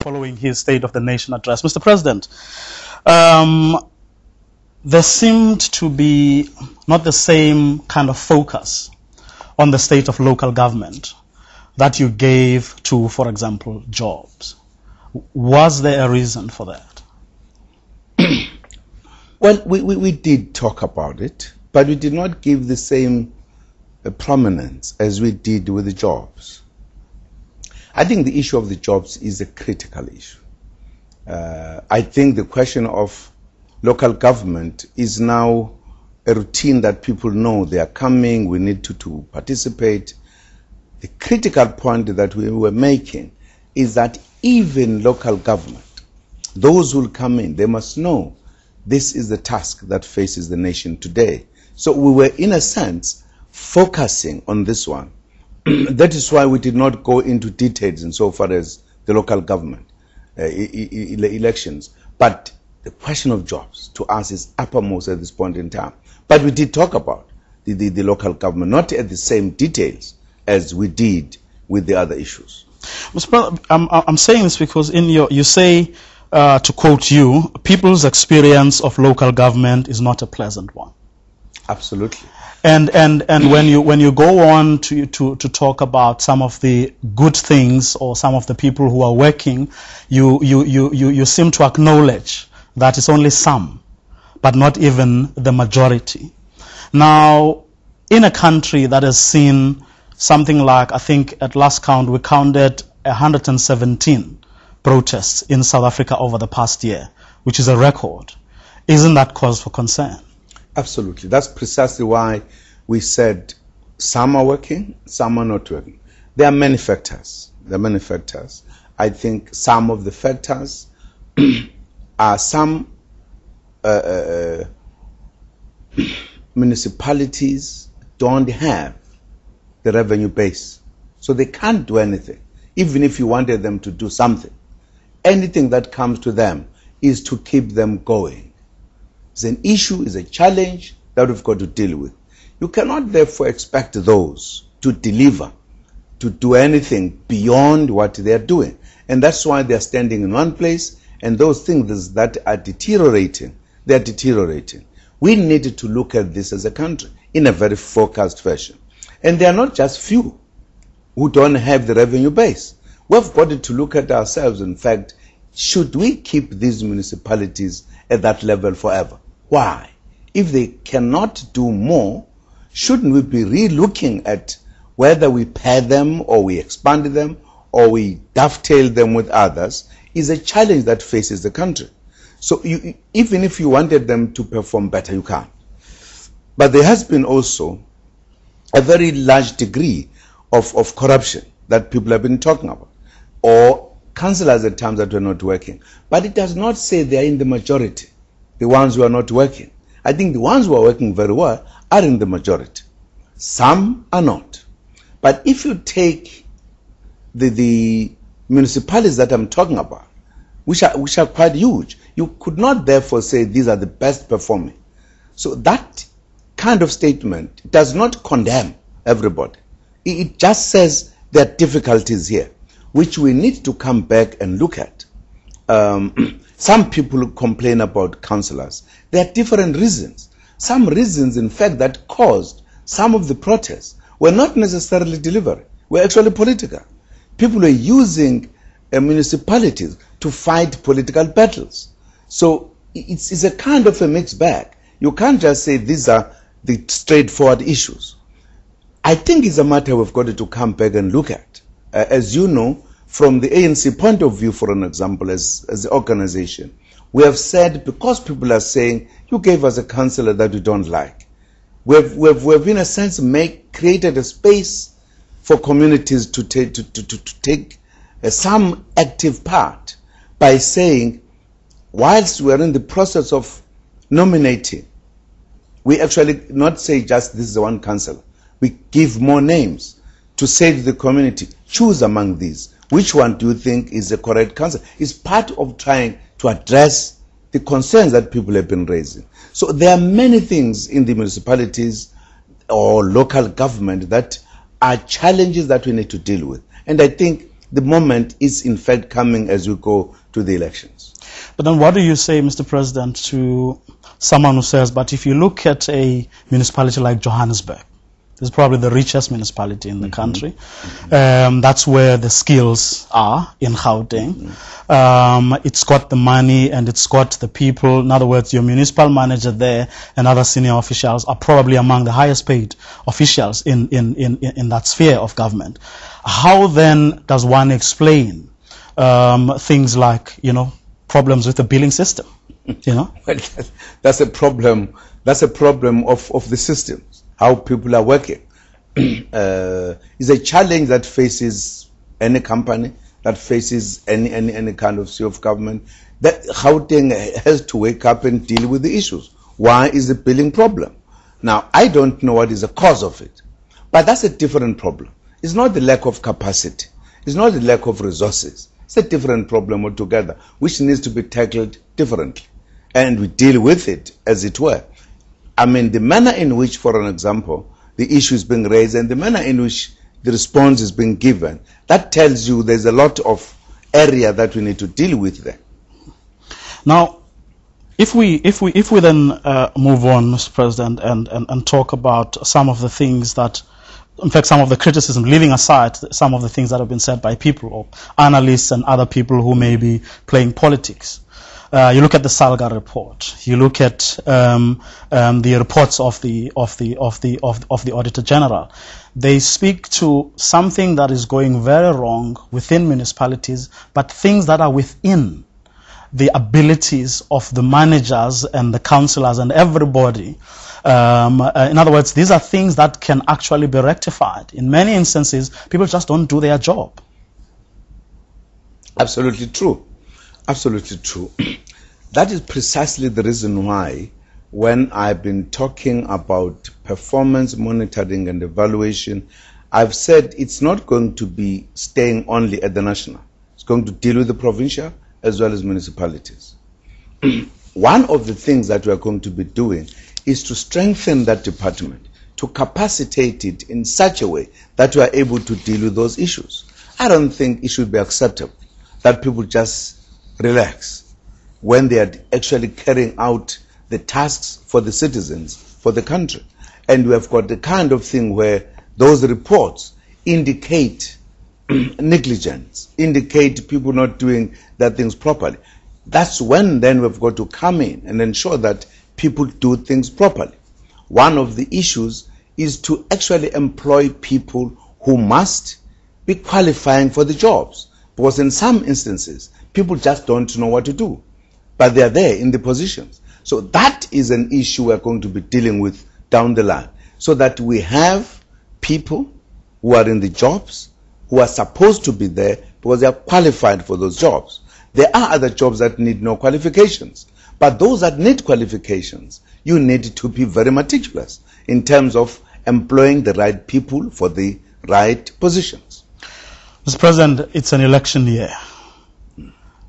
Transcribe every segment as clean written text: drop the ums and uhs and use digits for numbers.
following his State of the Nation address. Mr. President, there seemed to be not the same kind of focus on the state of local government that you gave to, for example, jobs. Was there a reason for that? Well, we did talk about it, but we did not give the same prominence as we did with the jobs. I think the issue of the jobs is a critical issue. I think the question of local government is now a routine that people know they are coming, we need to participate. The critical point that we were making is that even local government, those who will come in, they must know this is the task that faces the nation today. So we were, in a sense, focusing on this one. That is why we did not go into details insofar as the local government elections. But the question of jobs to us is uppermost at this point in time. But we did talk about the local government, not at the same details as we did with the other issues. Mr. President, I'm saying this because you say, to quote you, people's experience of local government is not a pleasant one. Absolutely. And when you go on to talk about some of the good things or some of the people who are working, you seem to acknowledge that it's only some, but not even the majority. Now, in a country that has seen something like, I think at last count we counted 117 protests in South Africa over the past year, which is a record, isn't that cause for concern? Absolutely. That's precisely why we said some are working, some are not working. There are many factors. I think some of the factors are some municipalities don't have the revenue base. So they can't do anything. Even if you wanted them to do something, anything that comes to them is to keep them going. It's an issue, it's a challenge that we've got to deal with. You cannot therefore expect those to deliver, to do anything beyond what they're doing. And that's why they're standing in one place, and those things that are deteriorating, they're deteriorating. We need to look at this as a country in a very focused fashion. And there are not just few who don't have the revenue base. We've got to look at ourselves, in fact, should we keep these municipalities at that level forever? Why? If they cannot do more, shouldn't we be re-looking at whether we pay them or we expand them or we dovetail them with others is a challenge that faces the country. So even if you wanted them to perform better, you can't. But there has been also a very large degree of corruption that people have been talking about, or councillors at times that were not working. But it does not say they are in the majority, the ones who are not working. I think the ones who are working very well are in the majority. Some are not. But if you take the municipalities that I'm talking about, which are quite huge, you could not therefore say these are the best performing. So that kind of statement does not condemn everybody. It just says there are difficulties here, which we need to come back and look at. Some people complain about councillors. There are different reasons. Some reasons, in fact, that caused some of the protests were not necessarily deliberate, were actually political. People were using municipalities to fight political battles. So it's a kind of a mixed bag. You can't just say these are the straightforward issues. I think it's a matter we've got to come back and look at. As you know, from the ANC point of view, for an example, as an organization, we have said, because people are saying, you gave us a councillor that we don't like, we've in a sense created a space for communities to take some active part by saying, whilst we're in the process of nominating, we actually not say just this is one councillor. We give more names to say to the community, choose among these. Which one do you think is the correct councillor? It's part of trying to address the concerns that people have been raising. So there are many things in the municipalities or local government that are challenges that we need to deal with. And I think the moment is in fact coming as we go to the elections. But then what do you say, Mr. President, to someone who says, but if you look at a municipality like Johannesburg, this is probably the richest municipality in the country. That's where the skills are in Gauteng. It's got the money and it's got the people. In other words, your municipal manager there and other senior officials are probably among the highest paid officials in that sphere of government. How then does one explain things like, problems with the billing system? Well, that's a problem. That's a problem of the systems, how people are working. It's a challenge that faces any company, that faces any kind of sphere of government. That Gauteng has to wake up and deal with the issues. Why is the billing problem? Now, I don't know what is the cause of it, but that's a different problem. It's not the lack of capacity. It's not the lack of resources. It's a different problem altogether, which needs to be tackled differently. And we deal with it, as it were. I mean, the manner in which, for an example, the issue is being raised and the manner in which the response is being given, that tells you there's a lot of area that we need to deal with there. Now, if we then move on, Mr. President, and talk about some of the things that, in fact, some of the criticism, leaving aside some of the things that have been said by people or analysts and other people who may be playing politics. You look at the Salga report. You look at the reports of the Auditor General. They speak to something that is going very wrong within municipalities, but things that are within the abilities of the managers and the councillors and everybody. In other words, these are things that can actually be rectified. In many instances, people just don't do their job. Absolutely true. Absolutely true. That is precisely the reason why when I've been talking about performance monitoring and evaluation, I've said it's not going to be staying only at the national. It's going to deal with the provincial as well as municipalities. One of the things that we are going to be doing is to strengthen that department, to capacitate it in such a way that we are able to deal with those issues. I don't think it should be acceptable that people just relax when they are actually carrying out the tasks for the citizens, for the country. And we have got the kind of thing where those reports indicate negligence, indicate people not doing their things properly. That's when then we've got to come in and ensure that people do things properly. One of the issues is to actually employ people who must be qualifying for the jobs. Because in some instances, people just don't know what to do, but they are there in the positions. So that is an issue we're going to be dealing with down the line, so that we have people who are in the jobs, who are supposed to be there because they are qualified for those jobs. There are other jobs that need no qualifications, but those that need qualifications, you need to be very meticulous in terms of employing the right people for the right positions. Mr. President, it's an election year.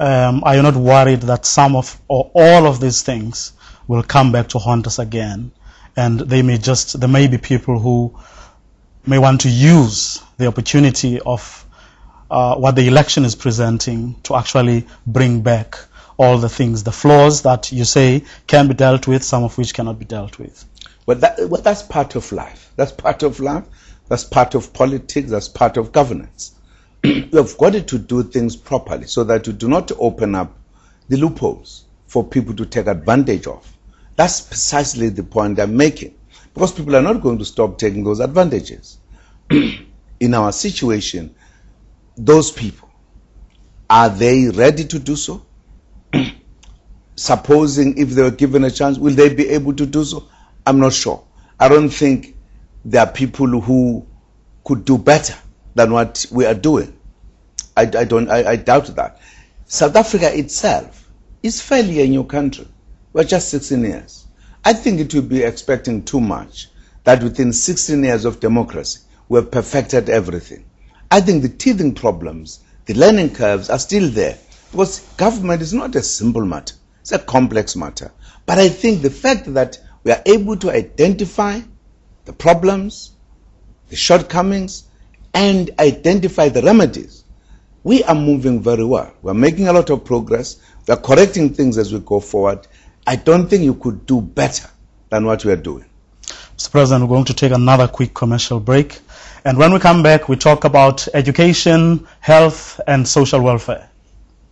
Are you not worried that some of or all of these things will come back to haunt us again, and there may be people who may want to use the opportunity of what the election is presenting to actually bring back all the things, the flaws that you say can be dealt with, some of which cannot be dealt with? Well, that's part of life. That's part of life. That's part of politics. That's part of governance. We have got to do things properly so that you do not open up the loopholes for people to take advantage of. That's precisely the point I'm making, because people are not going to stop taking those advantages. In our situation, those people, are they ready to do so? Supposing if they were given a chance, will they be able to do so? I'm not sure. I don't think there are people who could do better than what we are doing. I doubt that. South Africa itself is fairly a new country. We're just 16 years. I think it would be expecting too much that within 16 years of democracy, we have perfected everything. I think the teething problems, the learning curves are still there, because government is not a simple matter. It's a complex matter. But I think the fact that we are able to identify the problems, the shortcomings, and identify the remedies, we are moving very well. We're making a lot of progress. We're correcting things as we go forward. I don't think you could do better than what we are doing. Mr. President, we're going to take another quick commercial break. And when we come back, we talk about education, health, and social welfare.